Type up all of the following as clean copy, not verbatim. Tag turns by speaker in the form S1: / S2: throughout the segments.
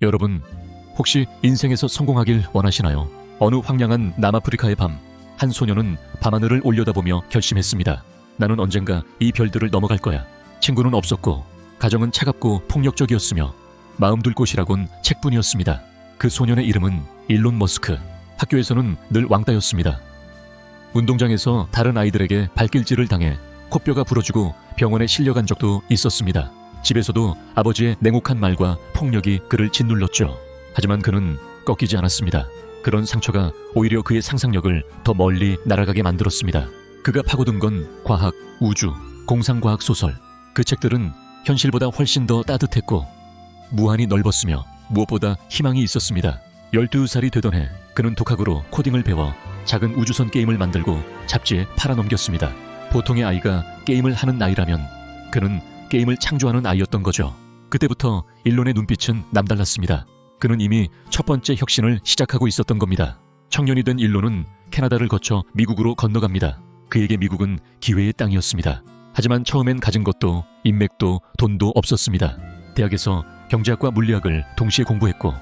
S1: 여러분, 혹시 인생에서 성공하길 원하시나요? 어느 황량한 남아프리카의 밤, 한 소녀는 밤하늘을 올려다보며 결심했습니다. 나는 언젠가 이 별들을 넘어갈 거야. 친구는 없었고 가정은 차갑고 폭력적이었으며 마음 둘 곳이라곤 책뿐이었습니다. 그 소년의 이름은 일론 머스크. 학교에서는 늘 왕따였습니다. 운동장에서 다른 아이들에게 발길질을 당해 코뼈가 부러지고 병원에 실려간 적도 있었습니다. 집에서도 아버지의 냉혹한 말과 폭력이 그를 짓눌렀죠. 하지만 그는 꺾이지 않았습니다. 그런 상처가 오히려 그의 상상력을 더 멀리 날아가게 만들었습니다. 그가 파고든 건 과학, 우주, 공상과학 소설. 그 책들은 현실보다 훨씬 더 따뜻했고 무한히 넓었으며 무엇보다 희망이 있었습니다. 12살이 되던 해 그는 독학으로 코딩을 배워 작은 우주선 게임을 만들고 잡지에 팔아넘겼습니다. 보통의 아이가 게임을 하는 나이라면 그는 게임을 창조하는 아이였던 거죠. 그때부터 일론의 눈빛은 남달랐습니다. 그는 이미 첫 번째 혁신을 시작하고 있었던 겁니다. 청년이 된 일론은 캐나다를 거쳐 미국으로 건너갑니다. 그에게 미국은 기회의 땅이었습니다. 하지만 처음엔 가진 것도 인맥도 돈도 없었습니다. 대학에서 경제학과 물리학을 동시에 공부했고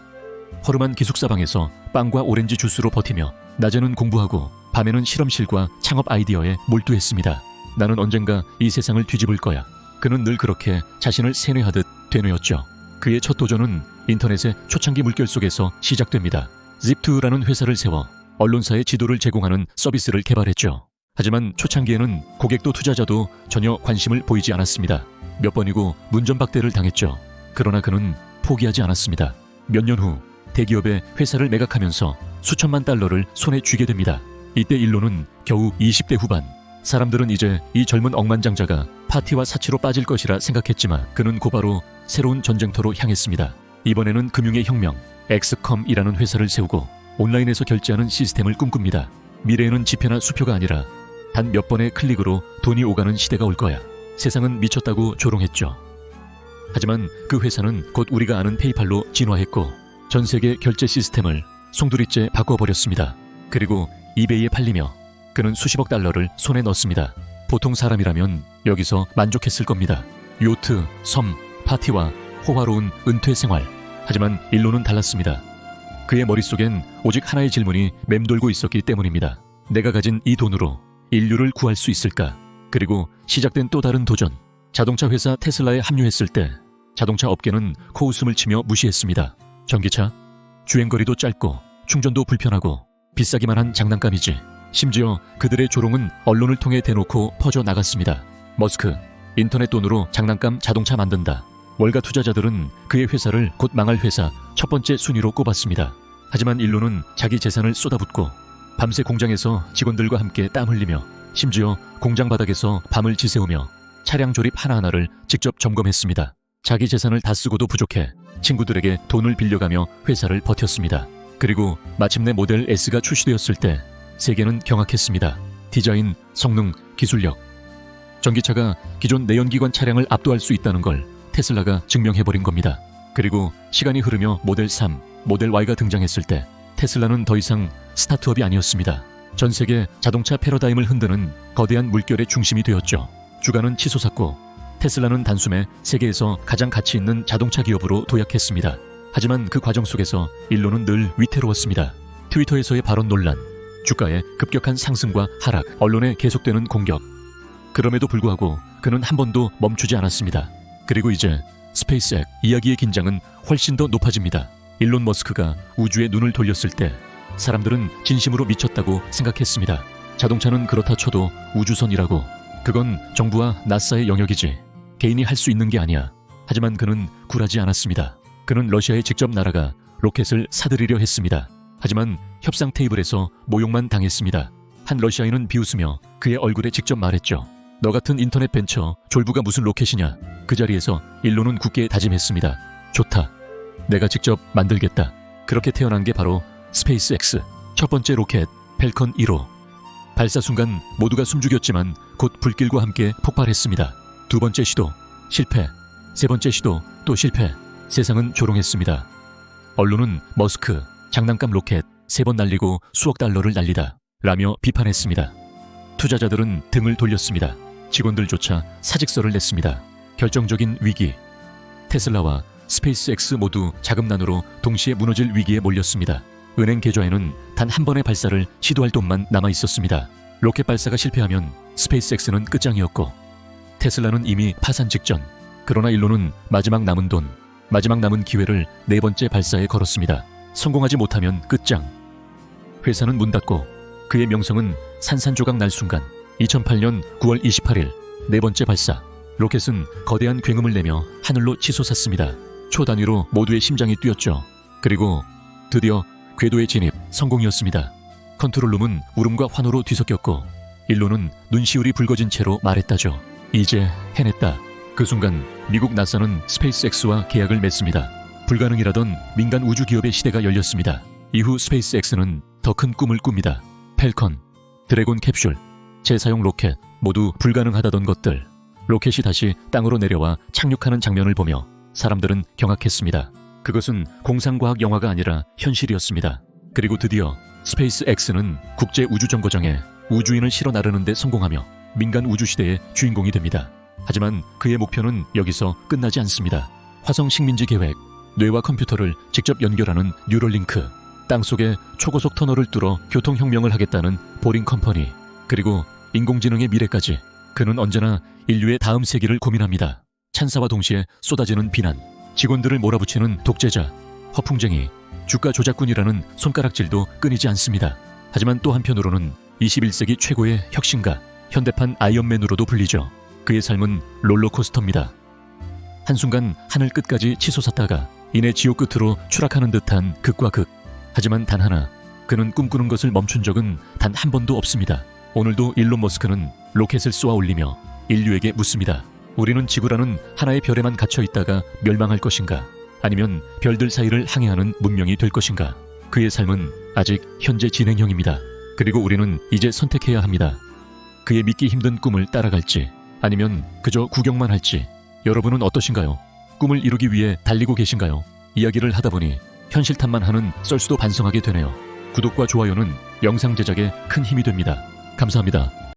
S1: 허름한 기숙사방에서 빵과 오렌지 주스로 버티며 낮에는 공부하고 밤에는 실험실과 창업 아이디어에 몰두했습니다. 나는 언젠가 이 세상을 뒤집을 거야. 그는 늘 그렇게 자신을 세뇌하듯 되뇌었죠. 그의 첫 도전은 인터넷의 초창기 물결 속에서 시작됩니다. Zip2라는 회사를 세워 언론사의 지도를 제공하는 서비스를 개발했죠. 하지만 초창기에는 고객도 투자자도 전혀 관심을 보이지 않았습니다. 몇 번이고 문전박대를 당했죠. 그러나 그는 포기하지 않았습니다. 몇 년 후 대기업의 회사를 매각하면서 수천만 달러를 손에 쥐게 됩니다. 이때 일론은 겨우 20대 후반. 사람들은 이제 이 젊은 억만장자가 파티와 사치로 빠질 것이라 생각했지만 그는 곧바로 새로운 전쟁터로 향했습니다. 이번에는 금융의 혁명, 엑스컴이라는 회사를 세우고 온라인에서 결제하는 시스템을 꿈꿉니다. 미래에는 지표나 수표가 아니라 단 몇 번의 클릭으로 돈이 오가는 시대가 올 거야. 세상은 미쳤다고 조롱했죠. 하지만 그 회사는 곧 우리가 아는 페이팔로 진화했고 전 세계 결제 시스템을 송두리째 바꿔버렸습니다. 그리고 이베이에 팔리며 그는 수십억 달러를 손에 넣습니다. 보통 사람이라면 여기서 만족했을 겁니다. 요트, 섬, 파티와 호화로운 은퇴 생활. 하지만 일론은 달랐습니다. 그의 머릿속엔 오직 하나의 질문이 맴돌고 있었기 때문입니다. 내가 가진 이 돈으로 인류를 구할 수 있을까? 그리고 시작된 또 다른 도전. 자동차 회사 테슬라에 합류했을 때 자동차 업계는 코웃음을 치며 무시했습니다. 전기차? 주행거리도 짧고 충전도 불편하고 비싸기만 한 장난감이지. 심지어 그들의 조롱은 언론을 통해 대놓고 퍼져나갔습니다. 머스크, 인터넷 돈으로 장난감 자동차 만든다. 월가 투자자들은 그의 회사를 곧 망할 회사 첫 번째 순위로 꼽았습니다. 하지만 일론은 자기 재산을 쏟아붓고 밤새 공장에서 직원들과 함께 땀 흘리며 심지어 공장 바닥에서 밤을 지새우며 차량 조립 하나하나를 직접 점검했습니다. 자기 재산을 다 쓰고도 부족해 친구들에게 돈을 빌려가며 회사를 버텼습니다. 그리고 마침내 모델 S가 출시되었을 때 세계는 경악했습니다. 디자인, 성능, 기술력. 전기차가 기존 내연기관 차량을 압도할 수 있다는 걸 테슬라가 증명해버린 겁니다. 그리고 시간이 흐르며 모델 3, 모델 Y가 등장했을 때 테슬라는 더 이상 스타트업이 아니었습니다. 전 세계 자동차 패러다임을 흔드는 거대한 물결의 중심이 되었죠. 주가는 치솟았고 테슬라는 단숨에 세계에서 가장 가치 있는 자동차 기업으로 도약했습니다. 하지만 그 과정 속에서 일론은 늘 위태로웠습니다. 트위터에서의 발언 논란, 주가의 급격한 상승과 하락, 언론에 계속되는 공격. 그럼에도 불구하고 그는 한 번도 멈추지 않았습니다. 그리고 이제 스페이스X 이야기의 긴장은 훨씬 더 높아집니다. 일론 머스크가 우주에 눈을 돌렸을 때 사람들은 진심으로 미쳤다고 생각했습니다. 자동차는 그렇다 쳐도 우주선이라고. 그건 정부와 나사의 영역이지 개인이 할 수 있는 게 아니야. 하지만 그는 굴하지 않았습니다. 그는 러시아에 직접 날아가 로켓을 사들이려 했습니다. 하지만 협상 테이블에서 모욕만 당했습니다. 한 러시아인은 비웃으며 그의 얼굴에 직접 말했죠. 너 같은 인터넷 벤처 졸부가 무슨 로켓이냐. 그 자리에서 일론은 굳게 다짐했습니다. 좋다. 내가 직접 만들겠다. 그렇게 태어난 게 바로 스페이스X 첫 번째 로켓 펠컨 1호. 발사 순간 모두가 숨죽였지만 곧 불길과 함께 폭발했습니다. 두 번째 시도 실패, 세 번째 시도 또 실패. 세상은 조롱했습니다. 언론은 머스크 장난감 로켓 3번 날리고 수억 달러를 날리다 라며 비판했습니다. 투자자들은 등을 돌렸습니다. 직원들조차 사직서를 냈습니다. 결정적인 위기. 테슬라와 스페이스X 모두 자금난으로 동시에 무너질 위기에 몰렸습니다. 은행 계좌에는 단 한 번의 발사를 시도할 돈만 남아 있었습니다. 로켓 발사가 실패하면 스페이스X는 끝장이었고 테슬라는 이미 파산 직전. 그러나 일론은 마지막 남은 돈, 마지막 남은 기회를 네 번째 발사에 걸었습니다. 성공하지 못하면 끝장. 회사는 문 닫고 그의 명성은 산산조각 날 순간 2008년 9월 28일 네 번째 발사. 로켓은 거대한 굉음을 내며 하늘로 치솟았습니다. 초 단위로 모두의 심장이 뛰었죠. 그리고 드디어 궤도의 진입 성공이었습니다. 컨트롤룸은 울음과 환호로 뒤섞였고 일론은 눈시울이 붉어진 채로 말했다죠. 이제 해냈다. 그 순간 미국 나사는 스페이스X와 계약을 맺습니다. 불가능이라던 민간 우주 기업의 시대가 열렸습니다. 이후 스페이스X는 더 큰 꿈을 꿉니다. 펠컨, 드래곤 캡슐, 재사용 로켓 모두 불가능하다던 것들. 로켓이 다시 땅으로 내려와 착륙하는 장면을 보며 사람들은 경악했습니다. 그것은 공상과학 영화가 아니라 현실이었습니다. 그리고 드디어 스페이스X는 국제 우주정거장에 우주인을 실어 나르는 데 성공하며 민간 우주시대의 주인공이 됩니다. 하지만 그의 목표는 여기서 끝나지 않습니다. 화성 식민지 계획, 뇌와 컴퓨터를 직접 연결하는 뉴럴링크, 땅속에 초고속 터널을 뚫어 교통혁명을 하겠다는 보링 컴퍼니, 그리고 인공지능의 미래까지. 그는 언제나 인류의 다음 세기를 고민합니다. 찬사와 동시에 쏟아지는 비난, 직원들을 몰아붙이는 독재자, 허풍쟁이, 주가 조작꾼이라는 손가락질도 끊이지 않습니다. 하지만 또 한편으로는 21세기 최고의 혁신가, 현대판 아이언맨으로도 불리죠. 그의 삶은 롤러코스터입니다. 한순간 하늘 끝까지 치솟았다가 이내 지옥 끝으로 추락하는 듯한 극과 극. 하지만 단 하나, 그는 꿈꾸는 것을 멈춘 적은 단 한 번도 없습니다. 오늘도 일론 머스크는 로켓을 쏘아 올리며 인류에게 묻습니다. 우리는 지구라는 하나의 별에만 갇혀 있다가 멸망할 것인가? 아니면 별들 사이를 항해하는 문명이 될 것인가? 그의 삶은 아직 현재 진행형입니다. 그리고 우리는 이제 선택해야 합니다. 그의 믿기 힘든 꿈을 따라갈지 아니면 그저 구경만 할지. 여러분은 어떠신가요? 꿈을 이루기 위해 달리고 계신가요? 이야기를 하다 보니 현실탐만 하는 썰수도 반성하게 되네요. 구독과 좋아요는 영상 제작에 큰 힘이 됩니다. 감사합니다.